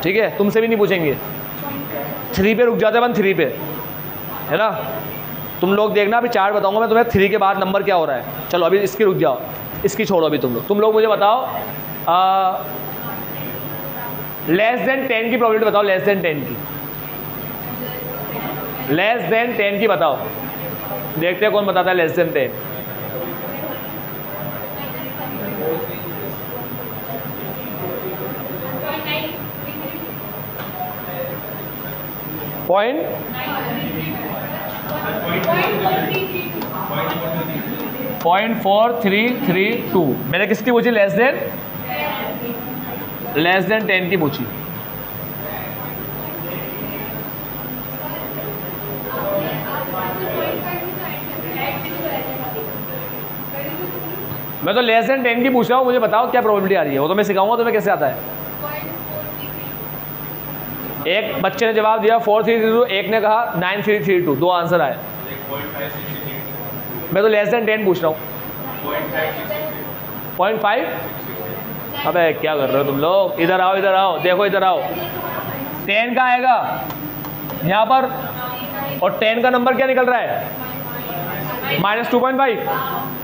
ठीक है। तुमसे भी नहीं पूछेंगे, 3 पे रुक जाते अपन, 3 पे, है ना। तुम लोग देखना, अभी चार्ट बताऊंगा मैं तुम्हें, 3 के बाद नंबर क्या हो रहा है। चलो अभी इसकी रुक जाओ, इसकी छोड़ो अभी। तुम लोग मुझे बताओ लेस देन 10 की प्रोबेबिलिटी बताओ, लेस देन 10 की, लेस देन 10 की बताओ। देखते हैं कौन बताता है लेस देन 10। पॉइंट 0.4332। मैंने किसकी पूछी? लेस देन 10 की पूछी। मैं तो लेस देन 10 की पूछ रहा हूँ, मुझे बताओ क्या प्रोबेबिलिटी आ रही है, वो तो मैं सिखाऊंगा तुम्हें कैसे आता है। एक बच्चे ने जवाब दिया 4332, एक ने कहा 9332, 2 आंसर आए। मैं तो लेस देन 10 पूछ रहा हूँ। 0.5। अबे क्या कर रहे हो तुम लोग? इधर आओ, इधर आओ, देखो इधर आओ। 10 का आएगा यहाँ पर, और 10 का नंबर क्या निकल रहा है? -2.5।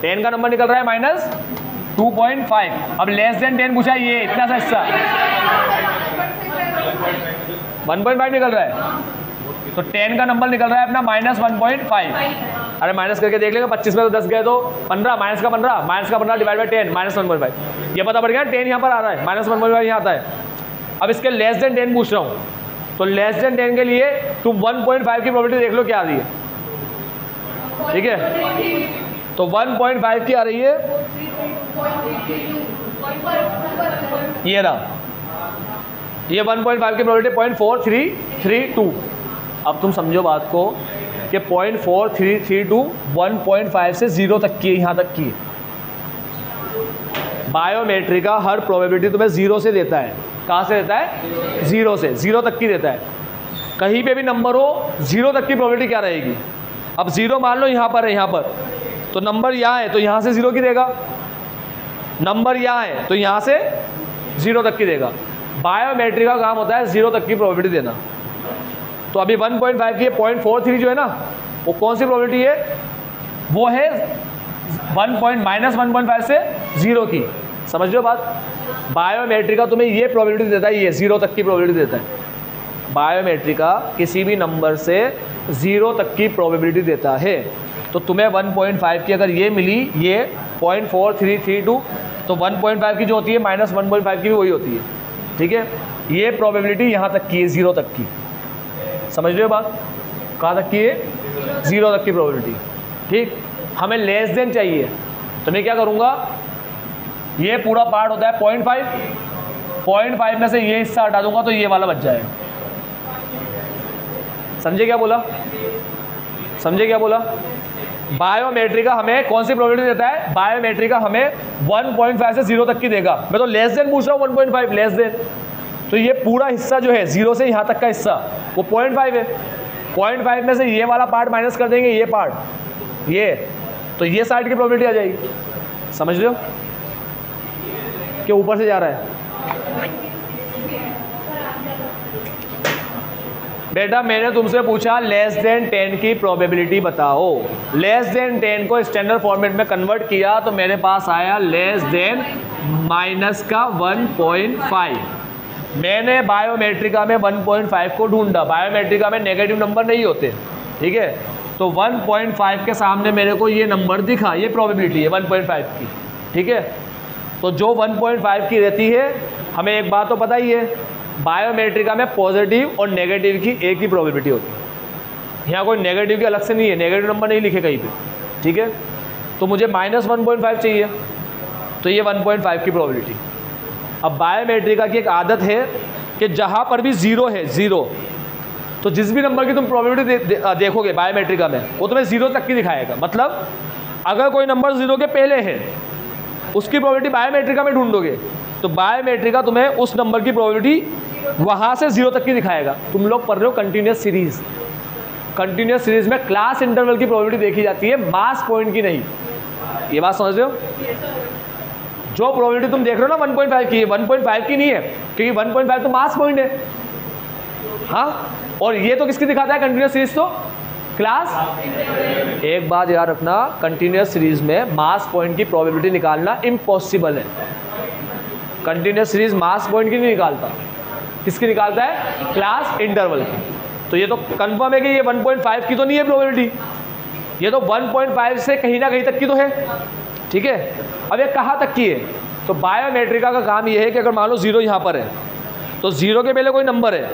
10 का नंबर निकल रहा है -2.5। अब लेस देन 10 पूछा, ये इतना सा हिस्सा 1.5 निकल रहा है, तो 10 का नंबर निकल रहा है अपना -1.5। अरे माइनस करके देख लेंगे, 25 में तो 10 गए तो 15, माइनस का 15 डिवाइड बाई 10 -1.5। ये पता पड़ गया 10 यहाँ पर आ रहा है, -1.5 यहाँ आता है। अब इसके लेस देन 10 पूछ रहा हूँ, तो लेस देन 10 के लिए तुम 1.5 की प्रोबेबिलिटी देख लो क्या आ रही है, ठीक है। तो 1.5 की आ रही है, ये रहा, ये 1.5 की प्रोबेबिलिटी 0.4332। अब तुम समझो बात को कि 0.4332 1.5 से 0 तक की है, यहाँ तक की है। बायोमेट्री का हर प्रोबेबिलिटी तुम्हें 0 से देता है। कहाँ से देता है? 0 से, 0 तक की देता है। कहीं पे भी नंबर हो 0 तक की प्रोबेबिलिटी क्या रहेगी? अब 0 मान लो यहाँ पर है, यहाँ पर तो नंबर यहाँ है तो यहाँ से 0 की देगा, नंबर यहाँ है तो यहाँ से 0 तक की देगा। बायोमेट्री का काम होता है 0 तक की प्रोबेबिलिटी देना। तो अभी 1.5 की 0.43 जो है ना, वो कौन सी प्रोबेबिलिटी है? वो है -1.5 से 0 की। समझ लो बात। बायोमेट्री का तुम्हें ये प्रोबेबिलिटी देता है, ये 0 तक की प्रोबेबिलिटी देता है। बायोमेट्री का किसी भी नंबर से 0 तक की प्रोबेबिलिटी देता है। तो तुम्हें 1.5 की अगर ये मिली, ये 0.4332, तो 1.5 की जो होती है -1.5 की भी वही होती है, ठीक है। ये प्रोबेबिलिटी यहाँ तक की है, 0 तक की। समझ रहे हो बात? कहाँ तक की है? 0 तक की प्रोबेबिलिटी, ठीक। हमें लेस देन चाहिए, तो मैं क्या करूँगा, ये पूरा पार्ट होता है 0.5 में से ये हिस्सा हटा दूंगा तो ये वाला बच जाएगा। समझे क्या बोला? समझे क्या बोला? बायोमेट्री का हमें कौन सी प्रोबेबिलिटी देता है? बायोमेट्री का हमें 1.5 से 0 तक की देगा। मैं तो लेस देन पूछ रहा हूँ, 1.5 लेस देन। तो ये पूरा हिस्सा जो है 0 से यहाँ तक का हिस्सा वो 0.5 है। 0.5 में से ये वाला पार्ट माइनस कर देंगे, ये पार्ट, ये, तो ये साइड की प्रोबेबिलिटी आ जाएगी। समझ रहे हो कि ऊपर से जा रहा है? बेटा मैंने तुमसे पूछा लेस देन 10 की प्रोबेबिलिटी बताओ। लेस देन 10 को स्टैंडर्ड फॉर्मेट में कन्वर्ट किया तो मेरे पास आया लेस देन -1.5। मैंने बायोमेट्रिका में 1.5 को ढूंढा। बायोमेट्रिका में नेगेटिव नंबर नहीं होते, ठीक है। तो 1.5 के सामने मेरे को ये नंबर दिखा, ये प्रोबेबिलिटी है 1.5 की, ठीक है। तो जो 1.5 की रहती है, हमें एक बात तो पता ही है, बायोमेट्रिका में पॉजिटिव और नेगेटिव की एक ही प्रोबेबिलिटी होती है। यहाँ कोई नेगेटिव की अलग से नहीं है, नेगेटिव नंबर नहीं लिखे कहीं पे, ठीक है। तो मुझे -1.5 चाहिए, तो ये 1.5 की प्रोबेबिलिटी। अब बायोमेट्रिका की एक आदत है कि जहाँ पर भी 0 है, 0, तो जिस भी नंबर की तुम प्रोबेबिलिटी देखोगे बायोमेट्रिका में, वो तुम्हें 0 तक की दिखाएगा। मतलब अगर कोई नंबर 0 के पहले है, उसकी प्रोबेबिलिटी बायोमेट्रिका में ढूंढोगे तो बायोमेट्रिका तुम्हें उस नंबर की प्रोबेबिलिटी वहाँ से 0 तक की दिखाएगा। तुम लोग पढ़ रहे हो कंटिन्यूस सीरीज। कंटिन्यूस सीरीज में क्लास इंटरवल की प्रोबेबिलिटी देखी जाती है, मास पॉइंट की नहीं। ये बात समझ रहे हो? जो प्रोबेबिलिटी तुम देख रहे हो ना 1.5 की, 1.5 की नहीं है, क्योंकि 1.5 तो मास पॉइंट है। हाँ, और ये तो किसकी दिखाता है कंटिन्यूस सीरीज? तो क्लास। एक बात याद रखना, कंटिन्यूस सीरीज में मास पॉइंट की प्रोबेबिलिटी निकालना इम्पॉसिबल है। कंटिन्यूस सीरीज मास पॉइंट की नहीं निकालता, किसकी निकालता है? क्लास इंटरवल की। तो ये तो कंफर्म है कि ये 1.5 की तो नहीं है प्रोबेबिलिटी, ये तो 1.5 से कहीं ना कहीं तक की तो है, ठीक है। अब ये कहाँ तक की है? तो बायोमेट्रिका का काम ये है कि अगर मान लो 0 यहाँ पर है, तो 0 के पहले कोई नंबर है,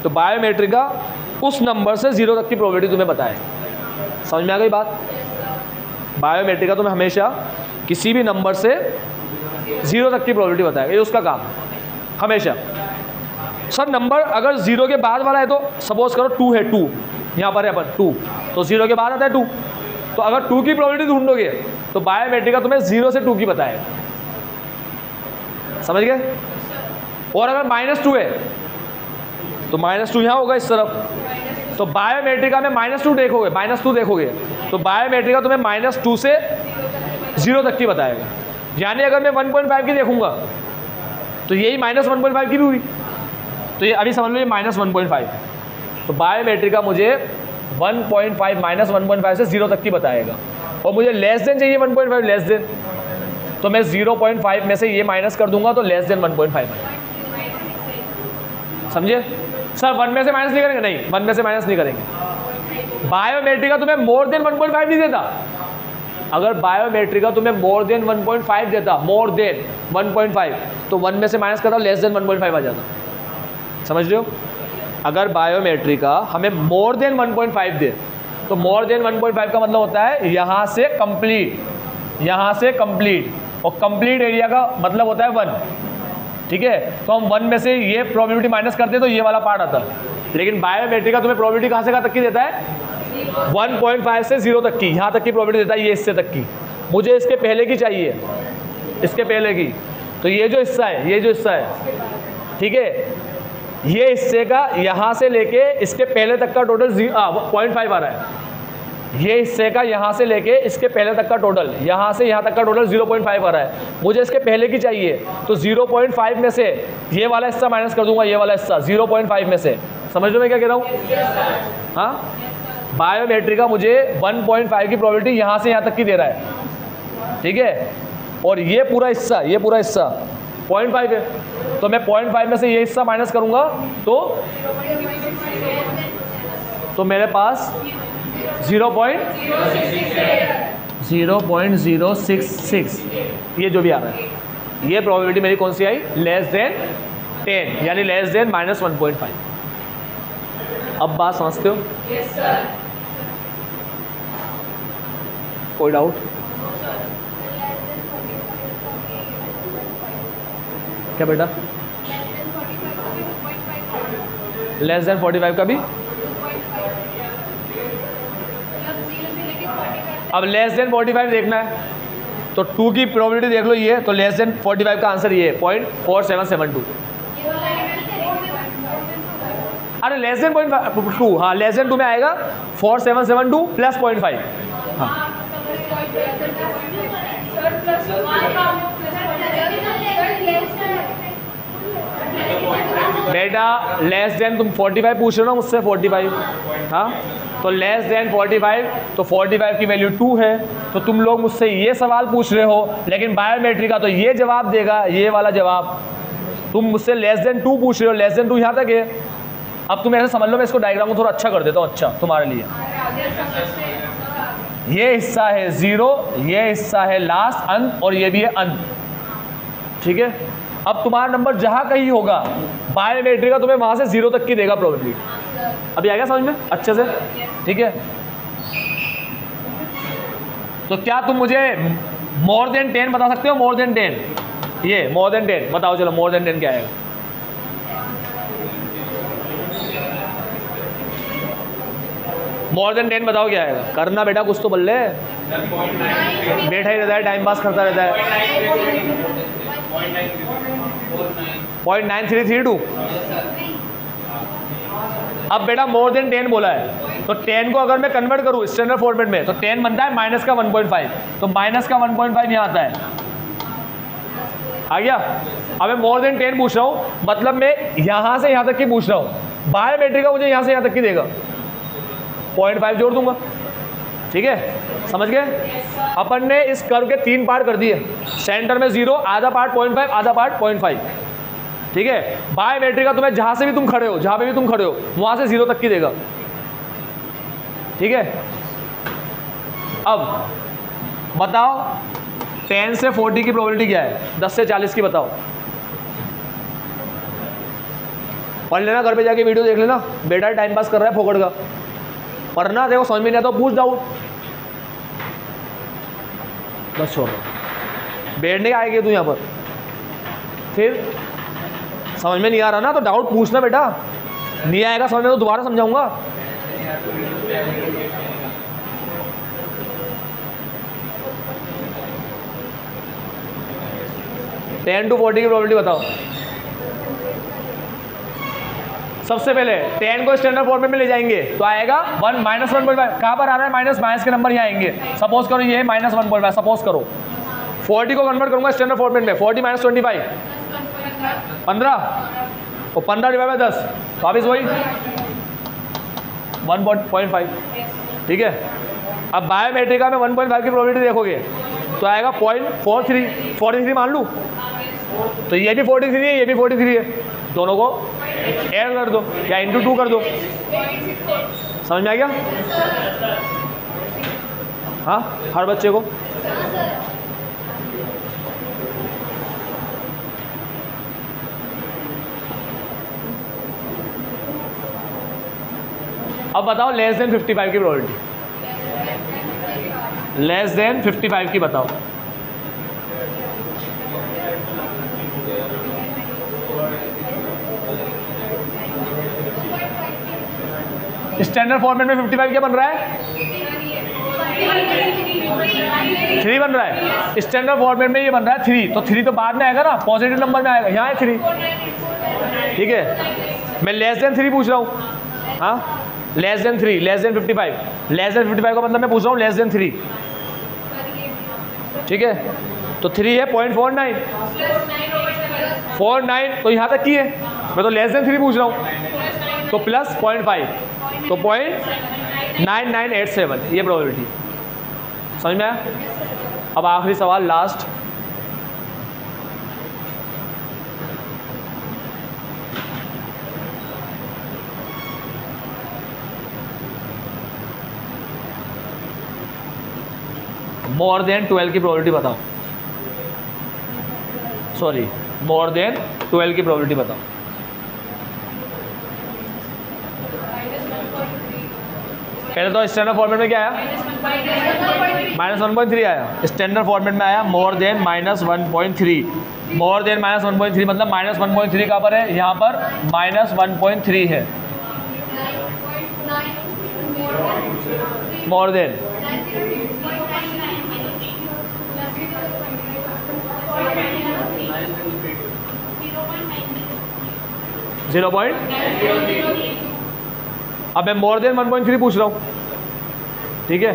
तो बायोमेट्रिका उस नंबर से 0 तक की प्रोबेबिलिटी तुम्हें बताए। समझ में आ गई बात? बायोमेट्रिका तुम्हें हमेशा किसी भी नंबर से 0 तक की प्रोबेबिलिटी बताएगा, ये उसका काम हमेशा। सर नंबर अगर 0 के बाद वाला है, तो सपोज करो 2 है, 2 यहाँ पर है अपन 2, तो 0 के बाद आता है 2, तो अगर 2 की प्रोबेबिलिटी ढूंढोगे तो बायोमेट्रिका तुम्हें 0 से 2 की बताएगा। समझ गए? और अगर -2 है तो -2 यहाँ होगा इस तरफ, तो बायोमेट्रिका में -2 देखोगे, -2 देखोगे तो बायोमेट्रिका तुम्हें -2 से 0 तक की बताएगा। यानी अगर मैं 1.5 की देखूंगा तो यही -1.5 की भी हुई, तो ये अभी समझ लो ये -1.5 है। तो बायोमेट्रिका मुझे 1.5 -1.5 से 0 तक की बताएगा, और मुझे लेस देन चाहिए 1.5 लेस देन, तो मैं 0.5 में से ये माइनस कर दूंगा तो लेस देन 1.5 है। समझे? सर 1 में से माइनस नहीं करेंगे? नहीं, 1 में से माइनस नहीं करेंगे। बायोमेट्रिक का तुम्हें मोर देन 1.5 नहीं देता। अगर बायोमेट्रिक का तुम्हें मोर देन 1.5 देता, मोर देन 1.5, तो 1 में से माइनस करता लेस देन 1.5 आ जाता। समझ रहे हो? अगर बायोमेट्रिक का हमें मोर देन 1.5 दे, तो मोर देन 1.5 का मतलब होता है यहाँ से कंप्लीट, यहाँ से कंप्लीट, और कंप्लीट एरिया का मतलब होता है 1। ठीक है, तो हम 1 में से ये प्रोबेबिलिटी माइनस करते हैं तो ये वाला पार्ट आता है। लेकिन बायोमेट्रिक का तुम्हें प्रोबेबिलिटी कहाँ से कहाँ तक की देता है? 1.5 से 0 तक की, यहाँ तक की प्रोबेबिलिटी देता है, ये इससे तक की। मुझे इसके पहले की चाहिए, इसके पहले की, तो ये जो हिस्सा है, ये जो हिस्सा है, ठीक है, ये हिस्से का यहाँ से लेके इसके पहले तक का टोटल 0.5 आ रहा है। ये हिस्से का यहाँ से लेके इसके पहले तक का टोटल, यहाँ से यहाँ तक का टोटल 0.5 आ रहा है। मुझे इसके पहले की चाहिए, तो 0.5 में से ये वाला हिस्सा माइनस कर दूंगा, ये वाला हिस्सा 0.5 में से। समझ लो मैं क्या कह रहा हूँ? हाँ, बायोमेट्रिक का मुझे 1.5 की प्रोबेबिलिटी यहाँ से यहाँ तक की दे रहा है, ठीक है, और ये पूरा हिस्सा, ये पूरा हिस्सा 0.5 है, तो मैं 0.5 में से ये हिस्सा माइनस करूँगा तो मेरे पास 0.066 ये जो भी आ रहा है, ये प्रोबेबिलिटी मेरी कौन सी आई? लेस देन 10, यानी लेस देन -1.5। अब बात समझते हो? Yes sir. कोई डाउट? क्या बेटा? लेस देन 45 का भी? अब लेस देन 45 देखना है तो 2 की प्रोबेबिलिटी देख लो, ये तो लेस देन 45 का आंसर ये है 0.4772। अरे लेस देन 0.2, हाँ लेस देन 2 में आएगा 4772 प्लस 0.5। हाँ बेटा लेस देन तुम 45 पूछ रहे हो ना मुझसे, 45, हाँ तो लेस देन 45, तो 45 की वैल्यू 2 है, तो तुम लोग मुझसे ये सवाल पूछ रहे हो, लेकिन बायोमेट्रिक का तो ये जवाब देगा, ये वाला जवाब। तुम मुझसे लेस देन 2 पूछ रहे हो, लेस देन 2 यहाँ तक है। अब तुम ऐसे समझ लो, मैं इसको डायग्राम को थोड़ा अच्छा कर देता हूँ, अच्छा तुम्हारे लिए। ये हिस्सा है 0, ये हिस्सा है लास्ट अंत, और ये भी है अंत, ठीक है। अब तुम्हारा नंबर जहाँ कहीं होगा बायोमेट्रिक का तुम्हें वहाँ से 0 तक की देगा प्रोबेबिलिटी। अभी आएगा समझ में अच्छे से, ठीक है। तो क्या तुम मुझे मोर देन 10 बता सकते हो? मोर देन 10, ये मोर देन 10 बताओ, चलो मोर देन 10 क्या आएगा? मोर देन 10 बताओ क्या आएगा? करना बेटा, कुछ तो बोल ले, बैठा ही रहता है, टाइम पास करता रहता है। 0.9332। अब बेटा मोर देन 10 बोला है, तो 10 को अगर मैं कन्वर्ट करूँ स्टैंडर्ड फॉर्मेट में, तो 10 बनता है माइनस का 1.5, तो माइनस का 1.5 यहाँ आता है, आ गया। अब मैं मोर देन 10 पूछ रहा हूँ, मतलब मैं यहाँ से यहाँ तक की पूछ रहा हूँ। बायोमेट्रिक का मुझे यहाँ से यहाँ तक की देगा, 0.5 जोड़ दूंगा, ठीक है, समझ गए। अपन ने इस कर्व के 3 पार्ट कर दिए, सेंटर में 0, आधा पार्ट 0.5, आधा पार्ट 0.5, ठीक है। बायोमेट्रिक का तुम्हें जहाँ से भी तुम खड़े हो, जहाँ पे भी तुम खड़े हो वहाँ से 0 तक की देगा, ठीक है। अब बताओ 10 से 40 की प्रोबेबिलिटी क्या है? 10 से 40 की बताओ। पढ़ लेना, घर पे जाके वीडियो देख लेना, बेटा टाइम पास कर रहा है फोकट का, पढ़ना, देखो समझ में नहीं आता तो पूछ डाउट, बस छोड़, बैठने आएगी तू यहाँ पर, फिर समझ में नहीं आ रहा ना तो डाउट पूछना बेटा, नहीं आएगा समझ में तो दोबारा समझाऊंगा। टेन टू 40 की प्रोबेबिलिटी बताओ। सबसे पहले 10 को स्टैंडर्ड फॉर्मेट में ले जाएंगे तो आएगा 1 -1.5। कहाँ पर आ रहा है माइनस? माइनस के नंबर यहाँ आएंगे। सपोज करो ये है -1.5, सपोज करो। 40 को कन्वर्ट करूंगा स्टैंडर्ड फॉर्मेट में, 40 - 25 15, और 15 डिवाइड बाय 10 वापिस वही 1.5, ठीक है। अब बायोमेट्रिक में 1.5 की प्रोबेबिलिटी देखोगे तो आएगा 0.43 मान लूँ, तो ये भी 43 है, ये भी 43 है, दोनों को ऐड कर दो या इंटू 2 कर दो, समझ में आ गया? हाँ, हर बच्चे को। अब बताओ लेस देन 55 की प्रोबेबिलिटी, लेस देन 55 की बताओ। स्टैंडर्ड फॉर्मेट में 55 क्या बन रहा है? 3 बन रहा है। स्टैंडर्ड फॉर्मेट में ये बन रहा है 3, तो 3 तो बाद में आएगा ना, पॉजिटिव नंबर में आएगा, यहाँ है 3। ठीक है, मैं लेस देन 3 पूछ रहा हूँ। हाँ, less than 3, less than 55, less than 55 का मतलब मैं पूछ रहा हूँ लेस देन 3। ठीक है, तो 3 है 0.49, 49 तो यहाँ तक की है, मैं तो लेस देन 3 पूछ रहा हूँ, तो प्लस 0.5 तो 0.9987 ये प्रोबेबिलिटी। समझ में आया? अब आखिरी सवाल, लास्ट। मोर देन 12 की प्रोबेबिलिटी बताओ। सॉरी, मोर देन 12 की प्रोबेबिलिटी बताओ। पहले तो स्टैंडर्ड फॉर्मेट में क्या आया? -1.3 आया। स्टैंडर्ड फॉर्मेट में आया मोर देन -1.3। मोर देन -1.3 मतलब -1.3 कहाँ पर है? यहाँ पर -1.3 है। More than 0. अब मैं मोर देन 1.3 पूछ रहा हूँ। ठीक है,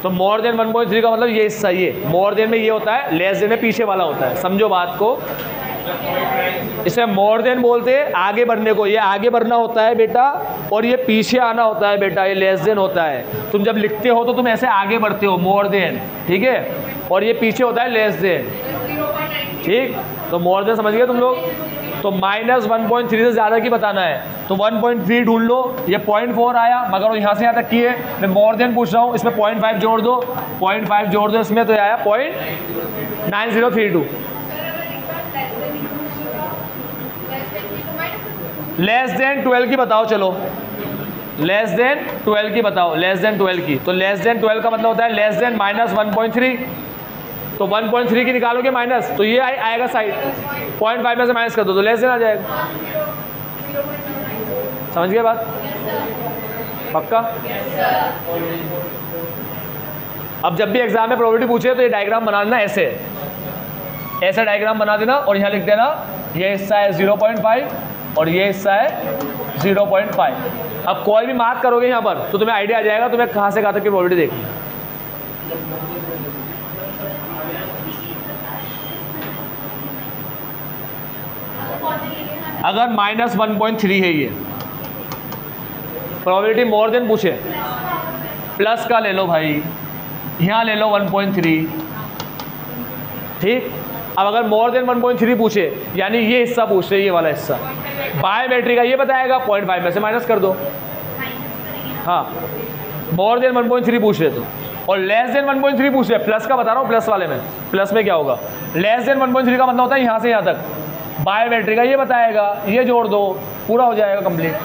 तो मोर देन 1.3 का मतलब ये हिस्सा, ये मोर देन में ये होता है, लेस देन में पीछे वाला होता है। समझो बात को, इसे मोर देन बोलते हैं आगे बढ़ने को। ये आगे बढ़ना होता है बेटा, और ये पीछे आना होता है बेटा, ये लेस देन होता है। तुम जब लिखते हो तो तुम ऐसे आगे बढ़ते हो, मोर देन। ठीक है, और ये पीछे होता है लेस देन। ठीक, तो मोर देन समझ गए तुम लोग? तो -1.3 से ज़्यादा की बताना है, तो 1.3 ढूंढ लो। ये 0.4 आया, मगर यहाँ से यहाँ तक की है, मैं मोर देन पूछ रहा हूँ, इसमें 0.5 जोड़ दो, 0.5 जोड़ दो इसमें, तो आया 0.9032। लेस देन 12 की बताओ, चलो लेस देन 12 की बताओ, लेस देन 12 की। तो लेस देन 12 का मतलब होता है लेस देन -1.3, तो 1.3 की निकालोगे माइनस, तो ये आएगा साइड, 0.5 में से माइनस कर दो तो लेस देन आ जाएगा। समझ गए बात? पक्का? अब जब भी एग्जाम में प्रोबेबिलिटी पूछे तो ये डायग्राम बना देना, ऐसे डायग्राम बना देना, और यहाँ लिख देना ये हिस्सा है 0.5 और ये हिस्सा है 0.5। अब कोई भी मार्क करोगे यहाँ पर तो तुम्हें आइडिया आ जाएगा तुम्हें कहाँ से कहाँ तक की प्रोबेबिलिटी देखनी है। अगर -1.3 है ये प्रोबेबिलिटी, मोर देन पूछे, प्लस का ले लो भाई, यहाँ ले लो 1.3। ठीक, अब अगर मोर देन 1.3 पूछे, यानी ये हिस्सा पूछ रहे, ये वाला हिस्सा, बायोमेट्री का ये बताएगा, 0.5 में से माइनस कर दो। हाँ, मोर देन 1.3 पूछ रहे तो, और लेस देन 1.3 पूछ रहे, प्लस का बता रहा हूँ, प्लस वाले में, प्लस में क्या होगा, लेस देन 1.3 का मतलब होता है यहाँ से यहाँ तक, बायोमेट्री का ये बताएगा, ये जोड़ दो, पूरा हो जाएगा कंप्लीट।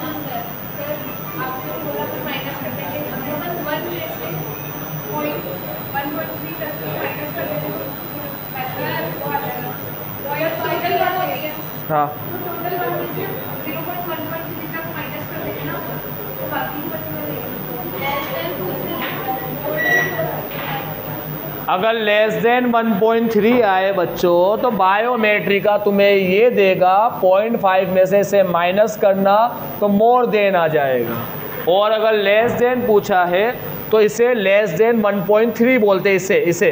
हाँ, अगर लेस देन 1.3 आए बच्चों तो बायोमेट्री का तुम्हें ये देगा, 0.5 में से इसे माइनस करना तो मोर देन आ जाएगा। और अगर लेस देन पूछा है तो इसे लेस देन 1.3 बोलते, इसे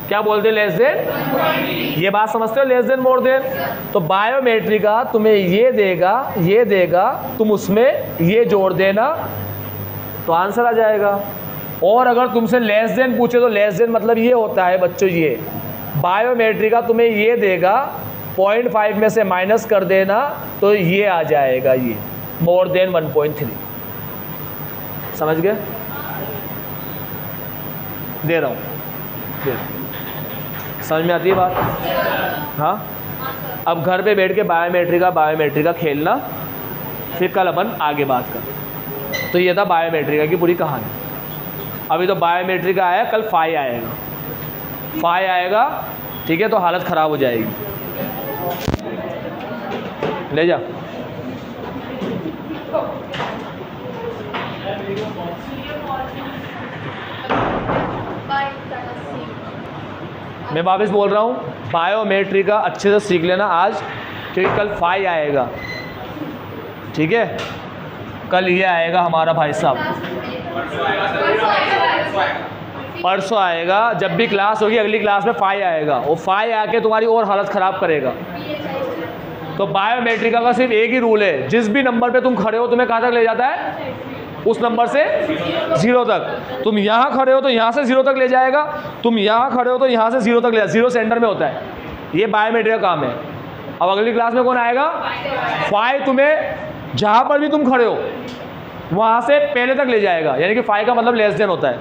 क्या बोलते, लेस देन। ये बात समझते हो, लेस देन मोर देन। तो बायोमेट्री का तुम्हें ये देगा, तुम उसमें ये जोड़ देना तो आंसर आ जाएगा। और अगर तुमसे लेस देन पूछे तो लेस देन मतलब ये होता है बच्चों, ये बायोमेट्री का तुम्हें ये देगा, 0.5 में से माइनस कर देना तो ये आ जाएगा, ये मोर देन 1.3। समझ गए? दे रहा हूँ, समझ में आती है बात? हाँ, अब घर पे बैठ के बायोमेट्रिक का खेलना, फिर कल अपन आगे बात कर। तो ये था बायोमेट्रिक की पूरी कहानी। अभी तो बायोमेट्रिक का आया, कल फाई आएगा, ठीक है? तो हालत ख़राब हो जाएगी। ले जा। मैं वापस बोल रहा हूँ, बायोमेट्रिक का अच्छे से सीख लेना आज, क्योंकि कल फाई आएगा, ठीक है? कल ये आएगा हमारा भाई साहब, परसों आएगा। जब भी क्लास होगी अगली क्लास में फाई आएगा, वो फाई आके तुम्हारी और हालत ख़राब करेगा। तो बायोमेट्रिक का सिर्फ एक ही रूल है, जिस भी नंबर पे तुम खड़े हो तुम्हें कहाँ तक ले जाता है? उस नंबर से 0 तक। तुम यहाँ खड़े हो तो यहाँ से 0 तक ले जाएगा, तुम यहाँ खड़े हो तो यहाँ से 0 तक ले जाएगा। 0 सेंटर में होता है, ये बायोमेट्रिक का काम है। अब अगली क्लास में कौन आएगा? फाई तुम्हें जहाँ पर भी तुम खड़े हो वहाँ से पहले तक ले जाएगा, यानी कि फाई का मतलब लेस देन होता है।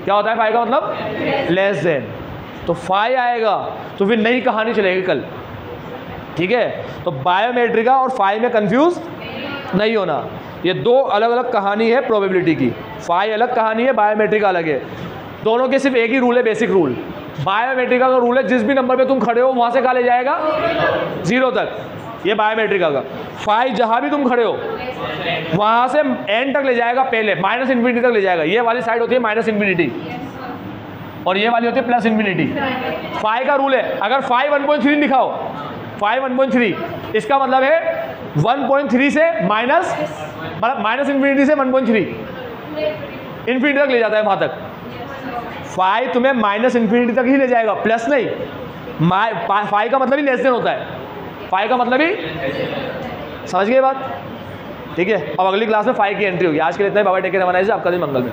क्या होता है फाई का मतलब? Less than. तो फाई आएगा तो फिर नई कहानी चलेगी कल, ठीक है? तो बायोमेट्रिका और फाई में कंफ्यूज नहीं होना, ये दो अलग अलग कहानी है प्रोबेबिलिटी की। फाई अलग कहानी है, बायोमेट्रिक अलग है। दोनों के सिर्फ एक ही रूल है, बेसिक रूल। बायोमेट्रिका का रूल है जिस भी नंबर पे तुम खड़े हो वहाँ से कहाँ ले जाएगा? 0 तक, ये बायोमेट्रिका का। फाई जहाँ भी तुम खड़े हो वहाँ से एंड तक ले जाएगा, पहले माइनस इन्फिनिटी तक ले जाएगा। ये वाली साइड होती है माइनस इन्फिनिटी और ये वाली होती है प्लस इन्फिनिटी। फाई का रूल है, अगर फाई 1.3 दिखाओ, फाई 1.3, इसका मतलब है 1.3 से माइनस, मतलब माइनस इन्फिनिटी से 1.3 इन्फिनिटी तक ले जाता है वहाँ तक। फाई तुम्हें माइनस इन्फिनिटी तक ही ले जाएगा, प्लस नहीं। फाई का मतलब ही लेस देन होता है, फाई का मतलब ही, समझ गए बात? ठीक है, अब अगली क्लास में फाई की एंट्री होगी। आज के लिए इतना ही, बाबा टेक केयर, आपका दिन मंगल में।